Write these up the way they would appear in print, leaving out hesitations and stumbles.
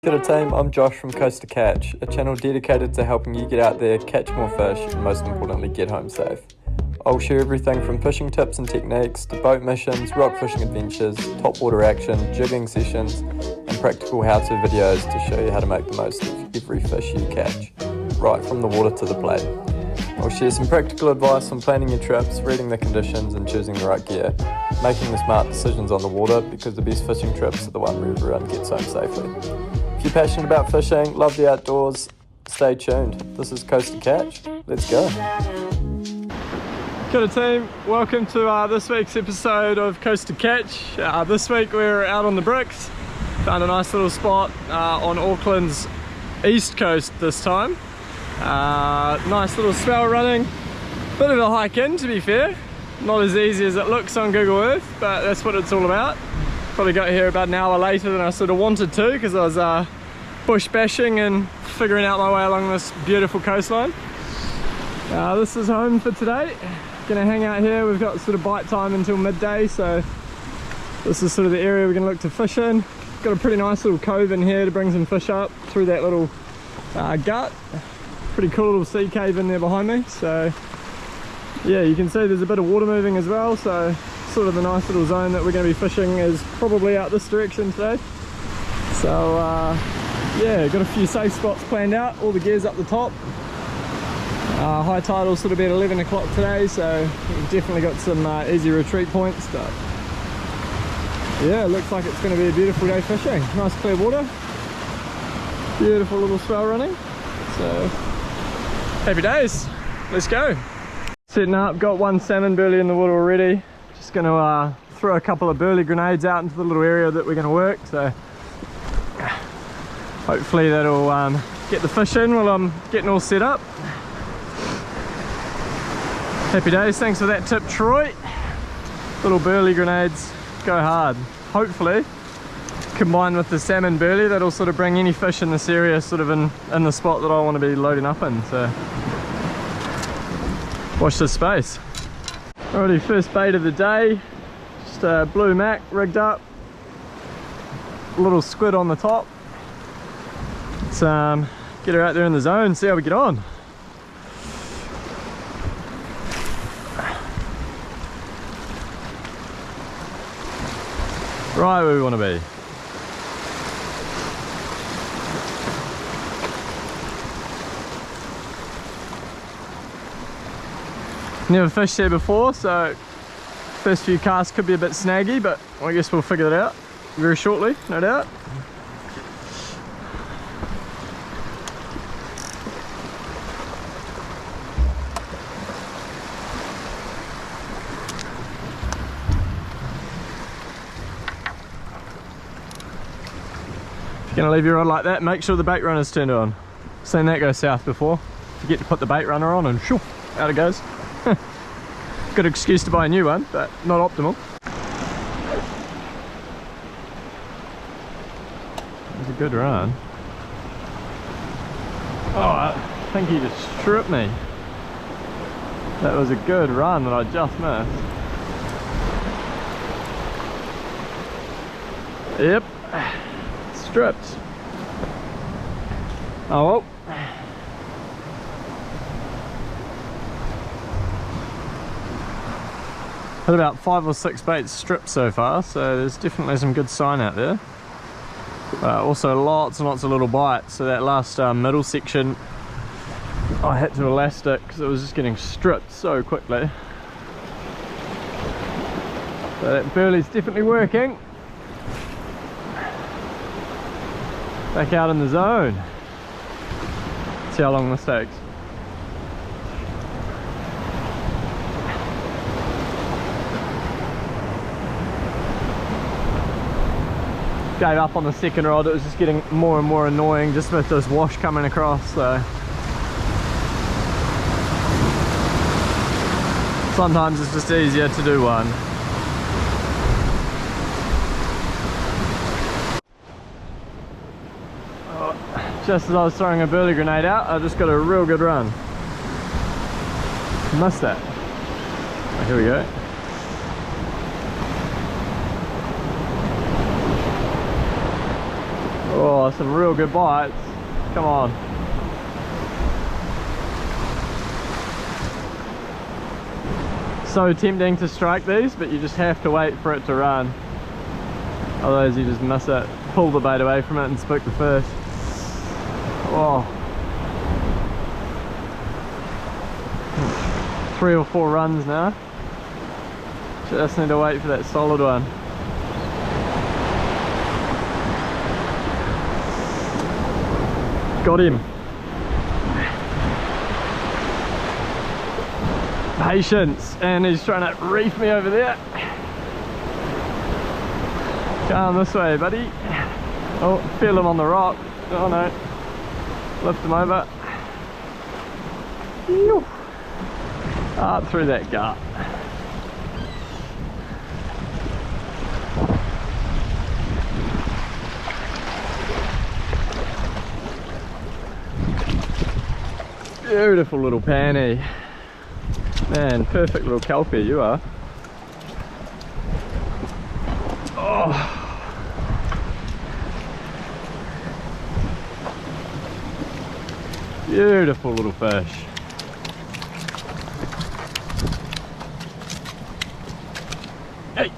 G'day team, I'm Josh from Coast to Catch, a channel dedicated to helping you get out there, catch more fish, and most importantly get home safe. I'll share everything from fishing tips and techniques to boat missions, rock fishing adventures, top water action, jigging sessions, and practical how-to videos to show you how to make the most of every fish you catch, right from the water to the plate. I'll share some practical advice on planning your trips, reading the conditions and choosing the right gear, making the smart decisions on the water because the best fishing trips are the one where everyone gets home safely. If you're passionate about fishing, love the outdoors, stay tuned. This is Coast to Catch. Let's go. Kia ora team, welcome to this week's episode of Coast to Catch. This week we're out on the bricks. Found a nice little spot on Auckland's East Coast this time. Nice little swell running. Bit of a hike in, to be fair. Not as easy as it looks on Google Earth, but that's what it's all about. Probably got here about an hour later than I sort of wanted to because I was bush bashing and figuring out my way along this beautiful coastline. This is home for today. Gonna hang out here. We've got sort of bite time until midday, so this is sort of the area we're gonna look to fish in. Got a pretty nice little cove in here to bring some fish up through that little gut. Pretty cool little sea cave in there behind me. So yeah, you can see there's a bit of water moving as well, so sort of the nice little zone that we're going to be fishing is probably out this direction today. So yeah, got a few safe spots planned out, all the gear's up the top. High tide will sort of be at 11 o'clock today, so we've definitely got some easy retreat points, but yeah, it looks like it's going to be a beautiful day fishing. Nice clear water, beautiful little swell running, so happy days, let's go. Setting up, got one salmon burley in the water already. Just going to throw a couple of burley grenades out into the little area that we're going to work, so hopefully that'll get the fish in while I'm getting all set up. Happy days, thanks for that tip, Troy. Little burley grenades go hard. Hopefully combined with the salmon burley, that'll sort of bring any fish in this area sort of in the spot that I want to be loading up in, so watch this space. Alrighty, first bait of the day, just a blue mac rigged up, a little squid on the top. Let's get her out there in the zone, see how we get on. Right where we want to be. Never fished here before, so first few casts could be a bit snaggy, but I guess we'll figure that out very shortly, no doubt. If you're going to leave your rod like that, make sure the bait runner's turned on. Seen that go south before. Forget to put the bait runner on and shoo, out it goes. Good excuse to buy a new one, but not optimal. It was a good run. Oh, I think he just stripped me. That was a good run that I just missed. Yep, stripped. Oh well. Had about 5 or 6 baits stripped so far, so there's definitely some good sign out there. Also lots and lots of little bites, so that last middle section I had to elastic because it was just getting stripped so quickly. So that burley's definitely working. Back out in the zone. See how long this takes. Gave up on the second rod, it was just getting more and more annoying just with this wash coming across, so sometimes it's just easier to do one. Just as I was throwing a burley grenade out, I just got a real good run. Missed that. Oh, here we go. Oh, some real good bites. Come on. So tempting to strike these, but you just have to wait for it to run. Otherwise you just miss it. Pull the bait away from it and spook the fish. Oh. 3 or 4 runs now. Just need to wait for that solid one. Got him. Patience, and he's trying to reef me over there. Come this way, buddy. Oh, feel him on the rock. Oh no. Lift him over. Up through that gut. Beautiful little panny. Man, perfect little kelpie you are. Oh. Beautiful little fish. Hey.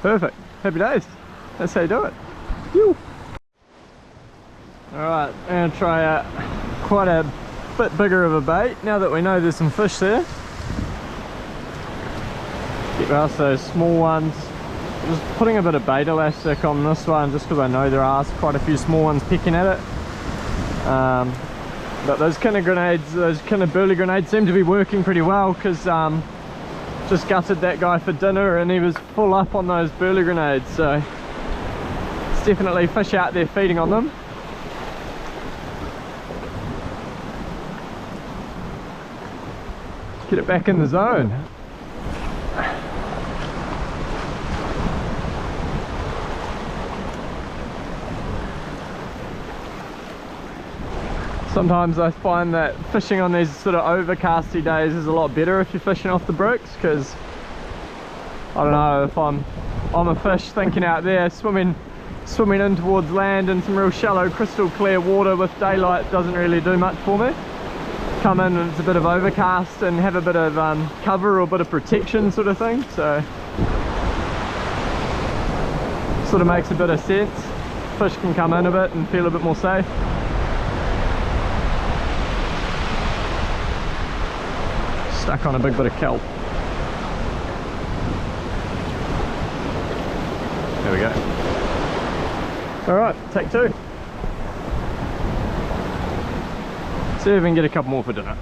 Perfect. Happy days. That's how you do it. Phew. Alright, I'm going to try quite a bit bigger of a bait now that we know there's some fish there. Get past those small ones. Just putting a bit of bait elastic on this one just because I know there are quite a few small ones picking at it. But those kind of grenades, those kind of burley grenades seem to be working pretty well because just gutted that guy for dinner and he was full up on those burley grenades, so it's definitely fish out there feeding on them. Get it back in the zone. Sometimes I find that fishing on these sort of overcasty days is a lot better if you're fishing off the bricks, because I don't know, if I'm a fish thinking out there swimming in towards land in some real shallow crystal clear water with daylight doesn't really do much for me. Come in and it's a bit of overcast and have a bit of cover or a bit of protection sort of thing, so sort of makes a bit of sense. Fish can come in a bit and feel a bit more safe. Stuck on a big bit of kelp. There we go. Alright, take 2. See if we can get a couple more for dinner.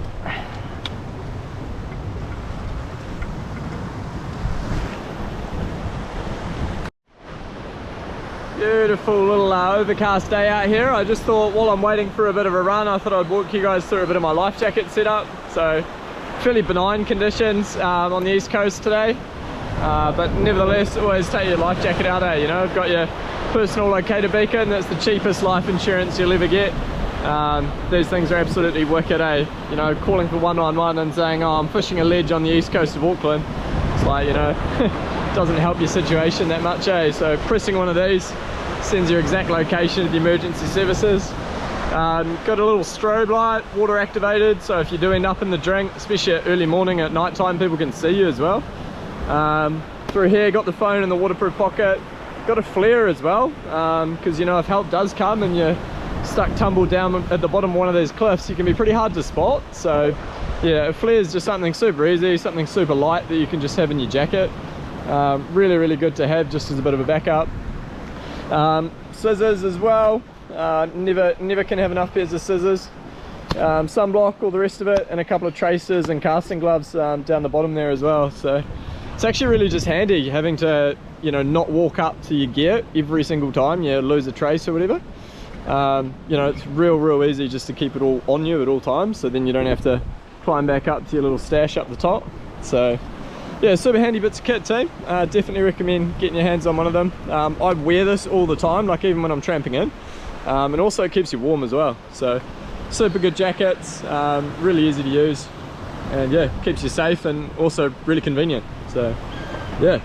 Beautiful little overcast day out here. I just thought while I'm waiting for a bit of a run, I thought I'd walk you guys through a bit of my life jacket setup. So fairly benign conditions on the East Coast today, but nevertheless always take your life jacket out, you know. I've got your personal locator beacon. That's the cheapest life insurance you'll ever get. These things are absolutely wicked, you know, calling for 111 and saying, oh, I'm fishing a ledge on the east coast of Auckland. It's like, you know, doesn't help your situation that much, so pressing one of these sends your exact location to the emergency services. Got a little strobe light, water activated, so if you do end up in the drink, especially at early morning, at night time, people can see you as well. Through here, got the phone in the waterproof pocket. Got a flare as well, because you know, if help does come and you're stuck tumbled down at the bottom of one of these cliffs, you can be pretty hard to spot. So yeah, a flare is just something super easy, something super light that you can just have in your jacket. Really good to have just as a bit of a backup. Scissors as well. Never can have enough pairs of scissors. Sunblock, all the rest of it, and a couple of tracers and casting gloves down the bottom there as well. So it's actually really just handy having to, you know, not walk up to your gear every single time you lose a trace or whatever. You know, it's real easy just to keep it all on you at all times, so then you don't have to climb back up to your little stash up the top. So yeah, super handy bits of kit team. Definitely recommend getting your hands on one of them. I wear this all the time, like even when I'm tramping in, and also it keeps you warm as well. So super good jackets, really easy to use, and yeah, keeps you safe and also really convenient. So yeah,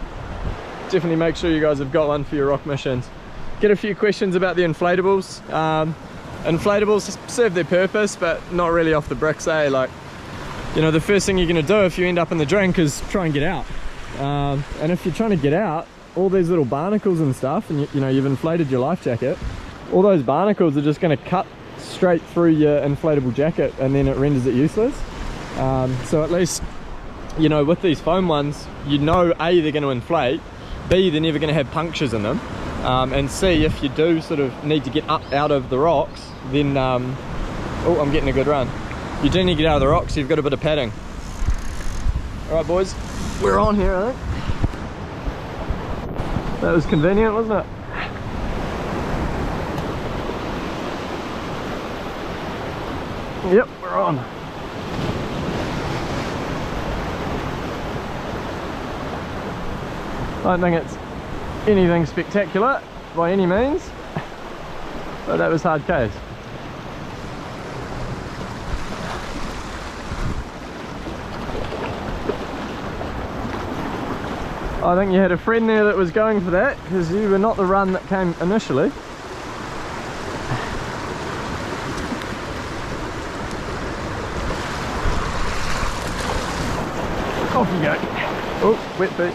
definitely make sure you guys have got one for your rock missions. Get a few questions about the inflatables. Inflatables serve their purpose, but not really off the bricks, eh? Like, you know, the first thing you're going to do if you end up in the drink is try and get out. And if you're trying to get out, all these little barnacles and stuff, and you know, you've inflated your life jacket, all those barnacles are just going to cut straight through your inflatable jacket, and then it renders it useless. So at least, you know, with these foam ones, you know, A, they're going to inflate, B, they're never going to have punctures in them, and C, if you do sort of need to get up out of the rocks, then oh, I'm getting a good run. You do need to get out of the rocks, so you've got a bit of padding. Alright boys, we're on here, I think. That was convenient, wasn't it? Yep, we're on. I don't think it's anything spectacular by any means, but that was hard case. I think you had a friend there that was going for that, because you were not the run that came initially. Off you go. Oh, wet feet.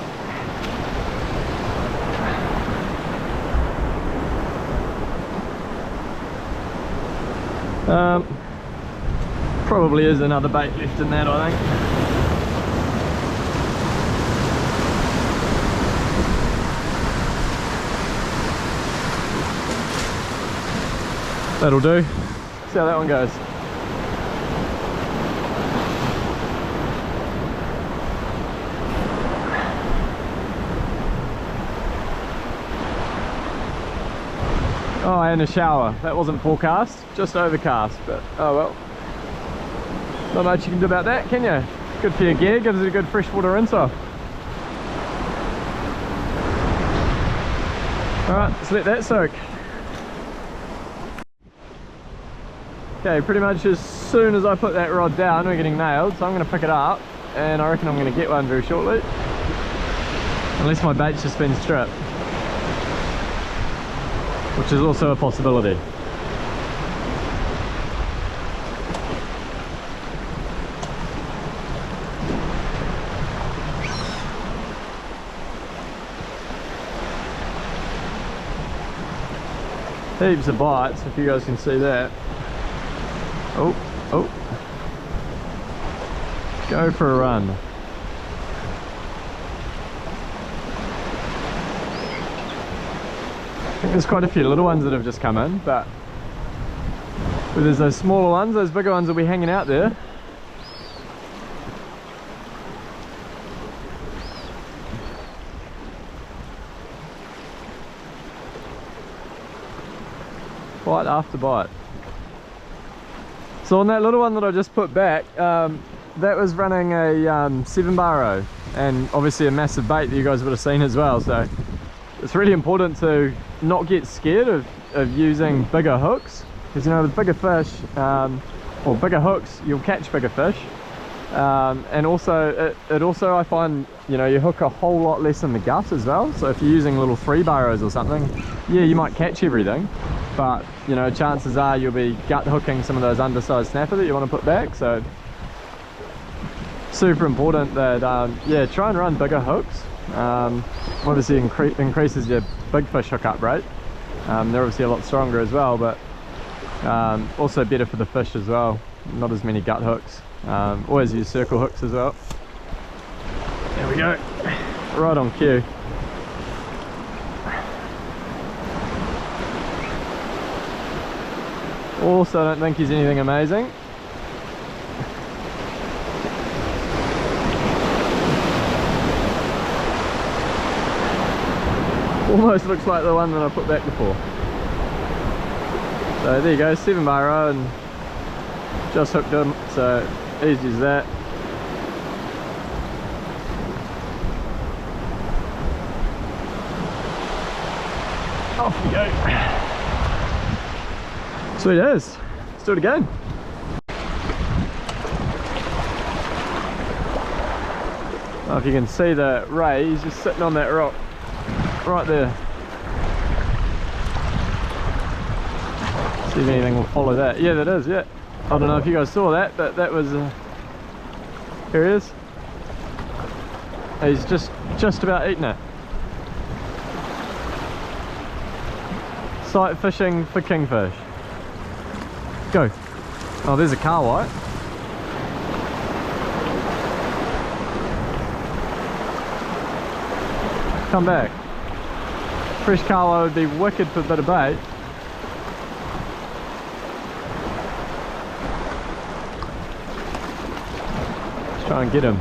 Probably is another bait left in that, I think. That'll do. See how that one goes. Oh, and a shower. That wasn't forecast, just overcast, but oh well. Not much you can do about that, can you? Good for your gear, gives it a good freshwater rinse off. Alright, let's let that soak. Okay, pretty much as soon as I put that rod down, we're getting nailed, so I'm going to pick it up, and I reckon I'm going to get one very shortly. Unless my bait's just been stripped. Which is also a possibility. Heaps of bites, if you guys can see that. Oh, oh. Go for a run. I think there's quite a few little ones that have just come in, but there's those smaller ones, those bigger ones will be hanging out there. Bite after bite. So on that little one that I just put back, that was running a 7-bar, and obviously a massive bait that you guys would have seen as well. So it's really important to not get scared of using bigger hooks, because you know, with bigger fish or bigger hooks, you'll catch bigger fish, and also it also, I find, you know, you hook a whole lot less in the gut as well. So if you're using little 3-barrows or something, yeah, you might catch everything, but you know, chances are you'll be gut hooking some of those undersized snapper that you want to put back. So super important that yeah, try and run bigger hooks. Obviously increases your big fish hookup rate. They're obviously a lot stronger as well, but also better for the fish as well. Not as many gut hooks. Always use circle hooks as well. There we go, right on cue. Also, I don't think he's anything amazing. Almost looks like the one that I put back before. So there you go, 7-bar, and just hooked him, so easy as that. Off we go. Sweet as. Let's do it again. Well, if you can see the ray, he's just sitting on that rock. right there. See if anything will follow that. Yeah, that is, yeah. I don't know if you guys saw that, but that was... here he is. He's just about eating it. Sight fishing for kingfish. Go. Oh, there's a kahawai. Come back. Fresh kahawai would be wicked for a bit of bait. Let's try and get him.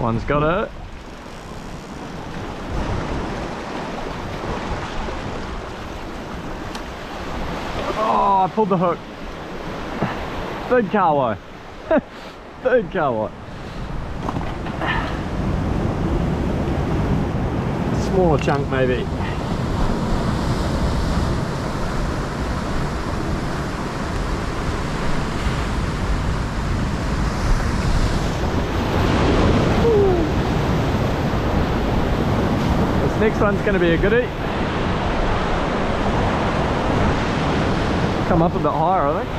One's got it. Oh, I pulled the hook. Big kahawai. Big kahawai. Smaller chunk maybe. Next one's going to be a goodie. Come up a bit higher, I think.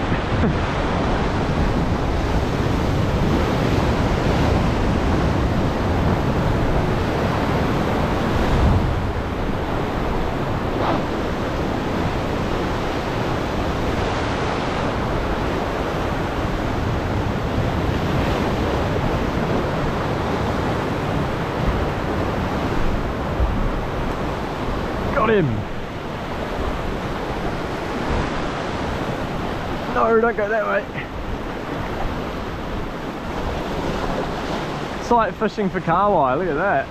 Got him! No, don't go that way. Sight fishing for kahawai, look at that.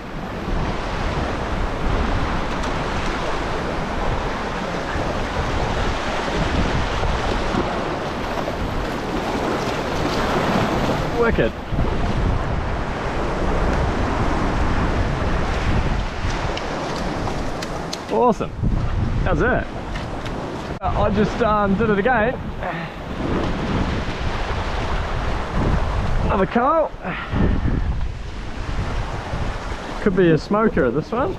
Wicked. Awesome. How's that? I just did it again. Another coal. Could be a smoker, this one.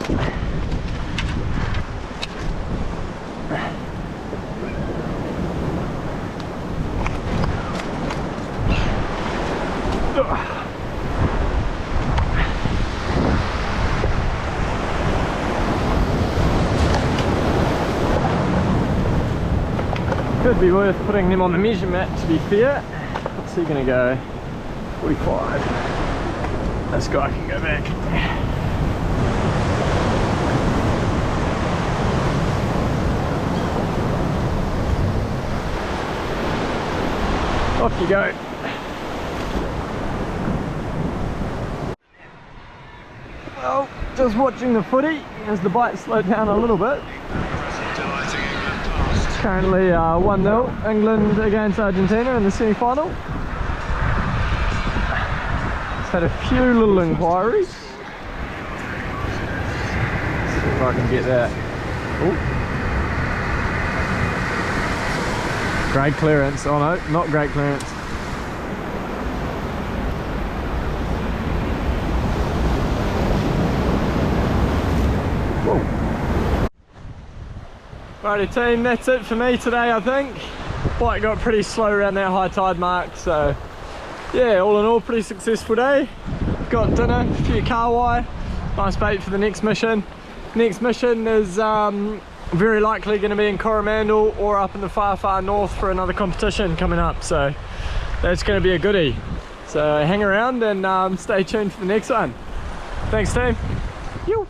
Could be worth putting him on the measure mat, to be fair. What's he gonna go? 45. This guy can go back. Off you go. Well, just watching the footy as the bite slowed down a little bit. Currently 1-0 England against Argentina in the semi-final. It's had a few little inquiries. See if I can get that. Ooh. Great clearance. Oh no, not great clearance. Whoa. Righty team, that's it for me today, I think. Bite got pretty slow around that high tide mark, so yeah, all in all, pretty successful day. Got dinner, a few kahawai, nice bait for the next mission. Next mission is very likely going to be in Coromandel or up in the far north for another competition coming up, so that's going to be a goodie. So hang around and stay tuned for the next one. Thanks team. Yo.